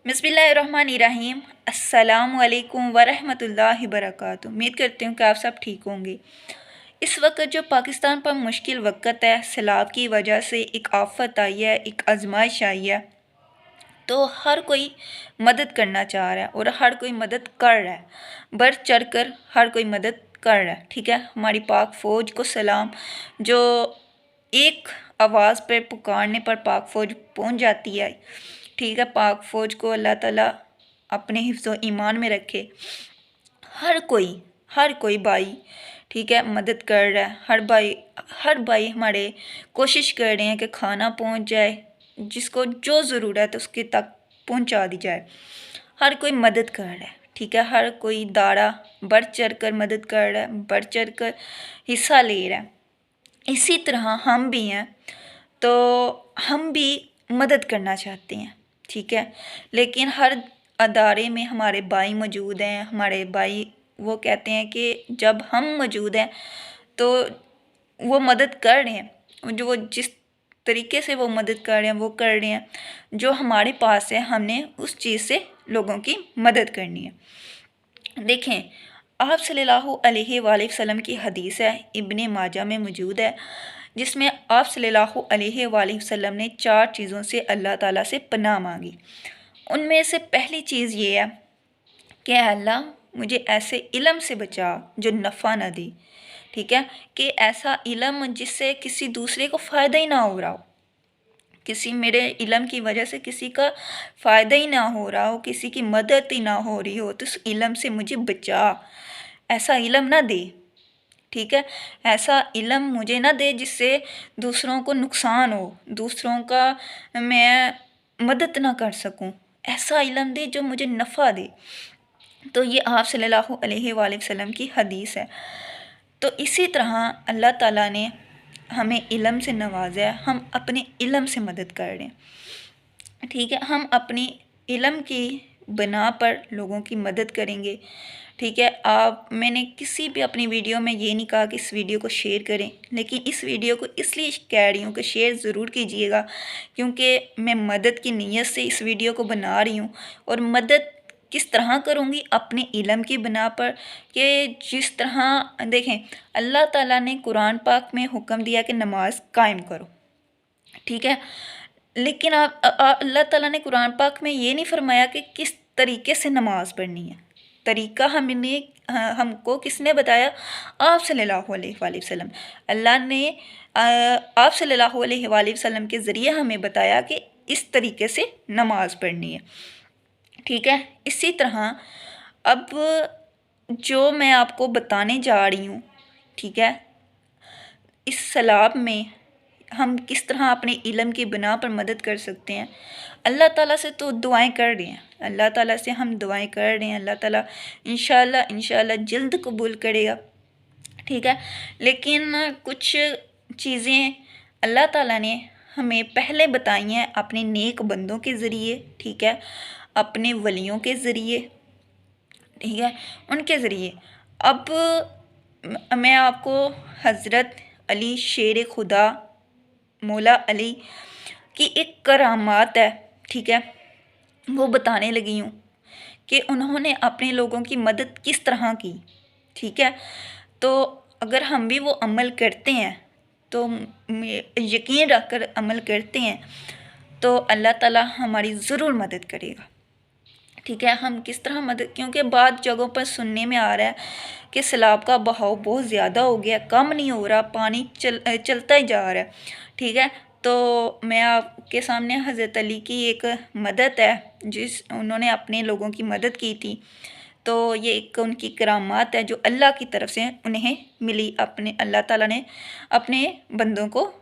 बिस्मिल्लाहिर्रहमानिर्रहीम। अस्सलामु अलैकुम वरहमतुल्लाहि वबरकातुहू। उम्मीद करती हूँ कि आप सब ठीक होंगे। इस वक्त जो पाकिस्तान पर मुश्किल वक्त है, सैलाब की वजह से एक आफत आई है, एक आजमाइश आई है, तो हर कोई मदद करना चाह रहा है और हर कोई मदद कर रहा है, बढ़ चढ़ कर हर कोई मदद कर रहा है। ठीक है, हमारी पाक फ़ौज को सलाम, जो एक आवाज़ पर पुकारने पर पाक फ़ौज पहुंच जाती है। ठीक है, पाक फ़ौज को अल्लाह ताला अपने हिफ्ज़ व ईमान में रखे। हर कोई भाई, ठीक है, मदद कर रहा है। हर भाई हमारे कोशिश कर रहे हैं कि खाना पहुंच जाए, जिसको जो ज़रूरत है उसके तक पहुंचा दी जाए। हर कोई मदद कर रहा है। ठीक है, हर कोई दारा बढ़ चढ़ कर मदद कर रहा है, बढ़ चढ़ कर हिस्सा ले रहा है। इसी तरह हम भी हैं, तो हम भी मदद करना चाहते हैं। ठीक है, लेकिन हर अदारे में हमारे भाई मौजूद हैं। हमारे भाई वो कहते हैं कि जब हम मौजूद हैं तो वो मदद कर रहे हैं, जो वो जिस तरीके से वो मदद कर रहे हैं वो कर रहे हैं। जो हमारे पास है हमने उस चीज़ से लोगों की मदद करनी है। देखें, आप सल्लल्लाहु अलैहि वसल्लम की हदीस है, इब्ने माजा में मौजूद है, जिसमें आप सल्लल्लाहु अलैहि वसल्लम ने 4 चीज़ों से अल्लाह ताला से पनाह मांगी। उनमें से पहली चीज़ ये है कि अल्लाह मुझे ऐसे इल्म से बचा जो नफ़ा न दे। ठीक है, कि ऐसा इल्म जिससे किसी दूसरे को फ़ायदा ही ना हो रहा हो, किसी मेरे इल्म की वजह से किसी का फ़ायदा ही ना हो रहा हो, किसी की मदद ही ना हो रही हो, तो उस इल्म से मुझे बचा। ऐसा इल्म ना दे। ठीक है, ऐसा इल्म मुझे ना दे जिससे दूसरों को नुकसान हो, दूसरों का मैं मदद ना कर सकूं। ऐसा इल्म दे जो मुझे नफ़ा दे। तो ये आप सल्लल्लाहु अलैहि वसल्लम की हदीस है। तो इसी तरह अल्लाह ताला ने हमें इल्म से नवाजा है, हम अपने इल्म से मदद कर रहे हैं। ठीक है, हम अपनी इल्म की बना पर लोगों की मदद करेंगे। ठीक है, मैंने किसी भी अपनी वीडियो में ये नहीं कहा कि इस वीडियो को शेयर करें, लेकिन इस वीडियो को इसलिए कह रही हूँ कि शेयर ज़रूर कीजिएगा, क्योंकि मैं मदद की नीयत से इस वीडियो को बना रही हूँ। और मदद किस तरह करूँगी? अपने इल्म की बना पर, कि जिस तरह देखें, अल्लाह ताला ने कुरान पाक में हुक्म दिया कि नमाज कायम करो। ठीक है, लेकिन अल्लाह ताला ने कुरान पाक में ये नहीं फरमाया कि किस तरीके से नमाज पढ़नी है। तरीका हमको किसने बताया? आप सल्लल्लाहु अलैहि वसल्लम। अल्लाह ने आप सल्लल्लाहु अलैहि वसल्लम के ज़रिए हमें बताया कि इस तरीके से नमाज पढ़नी है। ठीक है, इसी तरह अब जो मैं आपको बताने जा रही हूँ, ठीक है, इस सैलाब में हम किस तरह अपने इल्म की बिना पर मदद कर सकते हैं। अल्लाह ताला से तो दुआएं कर रहे हैं, अल्लाह ताला से हम दुआएं कर रहे हैं। अल्लाह ताला इंशाल्लाह जल्द कबूल करेगा। ठीक है, लेकिन कुछ चीज़ें अल्लाह ताला ने हमें पहले बताई हैं अपने नेक बंदों के ज़रिए। ठीक है, अपने वलियों के ज़रिए। ठीक है, उनके ज़रिए। अब मैं आपको हज़रत अली शेर खुदा मौला अली की एक करामात है, ठीक है, वो बताने लगी हूँ कि उन्होंने अपने लोगों की मदद किस तरह की। ठीक है, तो अगर हम भी वो अमल करते हैं, तो यकीन रख कर अमल करते हैं, तो अल्लाह ताला हमारी ज़रूर मदद करेगा। ठीक है, हम किस तरह मदद, क्योंकि बाद जगहों पर सुनने में आ रहा है कि सैलाब का बहाव बहुत ज़्यादा हो गया, कम नहीं हो रहा, पानी चलता ही जा रहा है। ठीक है, तो मैं आपके सामने हज़रत अली की एक मदद है, उन्होंने अपने लोगों की मदद की थी। तो ये एक उनकी करामात है जो अल्लाह की तरफ से उन्हें मिली। अपने अल्लाह ताला ने अपने बंदों को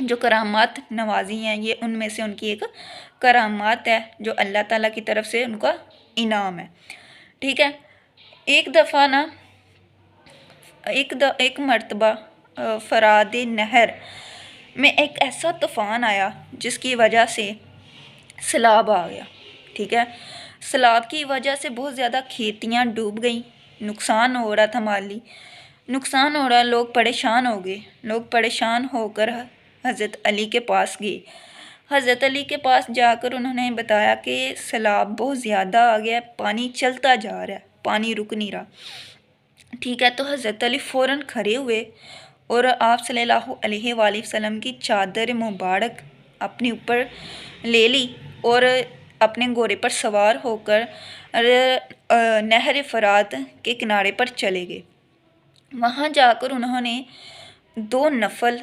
जो करामात नवाजी हैं, ये उनमें से उनकी एक करामात है जो अल्लाह ताला की तरफ से उनका इनाम है। ठीक है, एक मर्तबा फराद नहर में एक ऐसा तूफ़ान आया जिसकी वजह से सैलाब आ गया। ठीक है, सैलाब की वजह से बहुत ज़्यादा खेतियाँ डूब गई, नुकसान हो रहा था, माली नुकसान हो रहा, लोग परेशान हो गए। लोग परेशान होकर हज़रत अली के पास गए। حضرت علی کے پاس جا کر انہوں نے بتایا کہ سیلاب بہت زیادہ آ گیا ہے، پانی چلتا جا رہا ہے، پانی رک نہیں رہا۔ ٹھیک ہے، تو حضرت علی فوراً کھڑے ہوئے اور آپ صلی اللہ علیہ وآلہ وسلم کی چادر مبارک اپنے اوپر لے لی اور اپنے گھوڑے پر سوار ہو کر نہر فرات کے کنارے پر چلے گئے۔ وہاں جا کر انہوں نے 2 نفل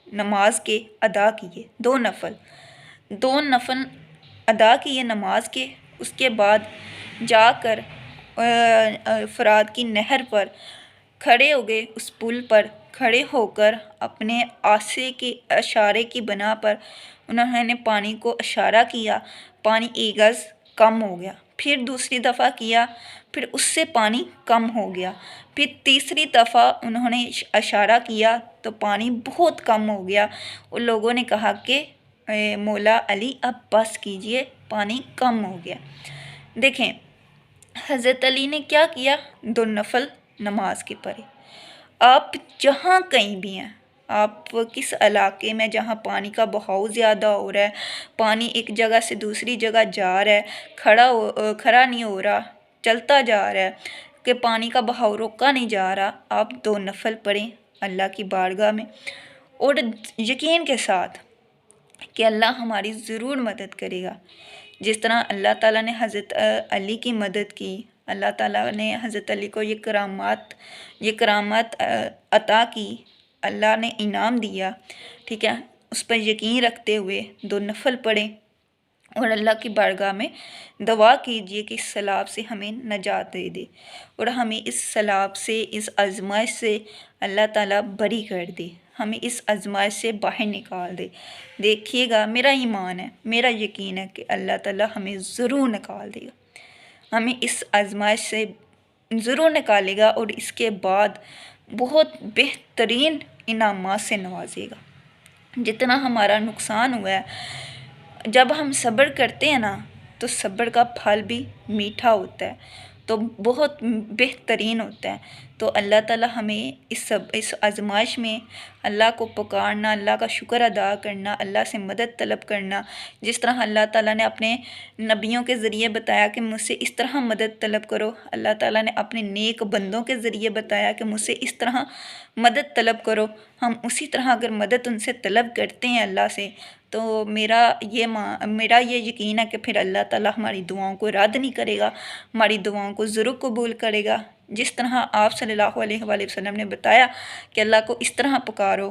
نماز کے ادا کیے، 2 نفل ادا کیے نماز کے۔ اس کے بعد جا کر فرات کی نہر پر کھڑے ہو گئے، اس پل پر کھڑے ہو کر اپنے آسے کے اشارے کی بنا پر انہوں نے پانی کو اشارہ کیا، پانی 1 گز کم ہو گیا۔ پھر دوسری دفعہ کیا، پھر اس سے پانی کم ہو گیا۔ پھر تیسری دفعہ انہوں نے اشارہ کیا تو پانی بہت کم ہو گیا، اور لوگوں نے کہا کہ مولا علی اب بس کیجئے، پانی کم ہو گیا۔ دیکھیں حضرت علی نے کیا کیا، 2 نفل نماز کے پڑھے۔ آپ جہاں کہیں بھی ہیں، آپ کس علاقے میں جہاں پانی کا بہاؤ زیادہ ہو رہا ہے، پانی ایک جگہ سے دوسری جگہ جا رہا ہے، کھڑا نہیں ہو رہا، چلتا جا رہا ہے کہ پانی کا بہاؤ روکا نہیں جا رہا، آپ 2 نفل پڑھیں اللہ کی بارگاہ میں، اور یقین کے ساتھ کہ اللہ ہماری ضرور مدد کرے گا۔ جس طرح اللہ تعالیٰ نے حضرت علی کی مدد کی، اللہ تعالیٰ نے حضرت علی کو یہ کرامات عطا کی، اللہ نے انعام دیا، ٹھیک ہے، اس پر یقین رکھتے ہوئے 2 نفل پڑھیں اور اللہ کی بارگاہ میں دعا کیجئے کہ اس سیلاب سے ہمیں نجات دے دے، اور ہمیں اس سیلاب سے، اس آزمائش سے اللہ تعالیٰ بری کر دے، ہمیں اس آزمائش سے باہر نکال دے۔ دیکھیے گا، میرا ایمان ہے، میرا یقین ہے کہ اللہ تعالیٰ ہمیں ضرور نکال دے گا، ہمیں اس آزمائش سے ضرور نکالے گا، اور اس کے بعد بہت بہترین انعامات سے نوازے گا۔ جتنا ہمارا نقصان ہوا ہے، جب ہم صبر کرتے ہیں نا تو صبر کا پھل بھی میٹھا ہوتا ہے، تو بہت بہترین ہوتا ہے۔ تو اللہ تعالیٰ ہمیں اس آزمائش میں اللہ کو پکارنا، اللہ کا شکر ادا کرنا، اللہ سے مدد طلب کرنا، جس طرح اللہ تعالیٰ نے اپنے نبیوں کے ذریعے بتایا کہ مجھ سے اس طرح مدد طلب کرو، اللہ تعالیٰ نے اپنے نیک بندوں کے ذریعے بتایا کہ مجھ سے اس طرح مدد طلب کرو، ہم اسی طرح اگر مدد ان سے طلب کرتے ہیں اللہ سے، تو میرا یہ یقین ہے کہ پھر اللہ تعالیٰ ہماری دعاؤں کو رد نہیں کرے گا، ہماری دعاؤں کو ضرور قبول کرے گا۔ جس طرح آپ صلی اللہ علیہ وآلہ وسلم نے بتایا کہ اللہ کو اس طرح پکارو،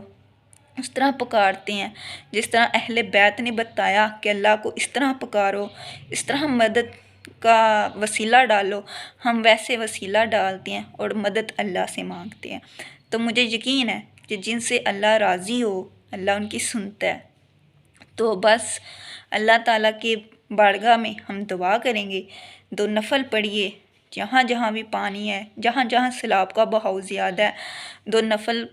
اس طرح پکارتے ہیں، جس طرح اہل بیت نے بتایا کہ اللہ کو اس طرح پکارو، اس طرح مدد کا وسیلہ ڈالو، ہم ویسے وسیلہ ڈالتے ہیں اور مدد اللہ سے مانگتے ہیں۔ تو مجھے یقین ہے کہ جن سے اللہ راضی ہو، اللہ ان کی سنتا ہے۔ تو بس اللہ تعالیٰ کے بارگاہ میں ہم دعا کریں گے، 2 نفل پڑھیے، جہاں جہاں بھی پانی ہے، جہاں جہاں سیلاب کا بہاؤ زیادہ ہے، 2 نفل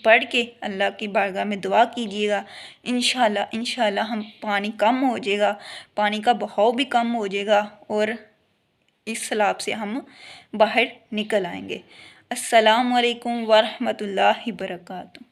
پڑھ کے اللہ کی بارگاہ میں دعا کیجیے گا، انشاءاللہ ہم پانی کم ہو جائے گا، پانی کا بہاؤ بھی کم ہو جائے گا، اور اس سیلاب سے ہم باہر نکل آئیں گے۔ السلام علیکم ورحمۃ اللہ وبرکاتہ۔